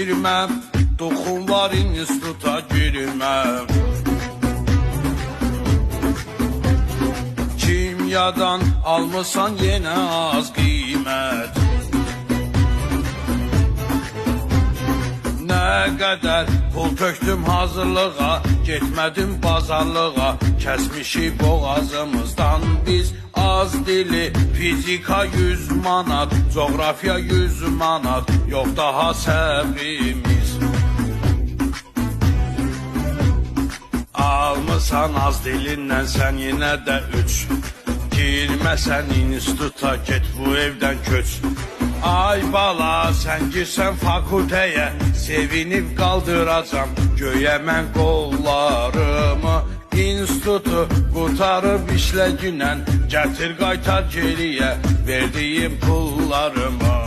girmə, duxum var instituta girmə. Kimyadan almısan yenə az qiymət. Nə qədər pul tökdüm hazırlığa, getmədim bazarlığa. Kəsmişik boğazımızdan biz az dili, fizika 100 manat, coğrafiya 100 manat, yox daha səbrimiz. Almısan az dilindən sən yenə də 3, girməsən instituta, get bu evdən köç. Ay bala, sən girsən fakültəyə, sevinib qaldıracam göyə mən qollarımı. İnstitutu qurtarıb işlə günən, gətir qaytar geriyə verdiyim pullarımı.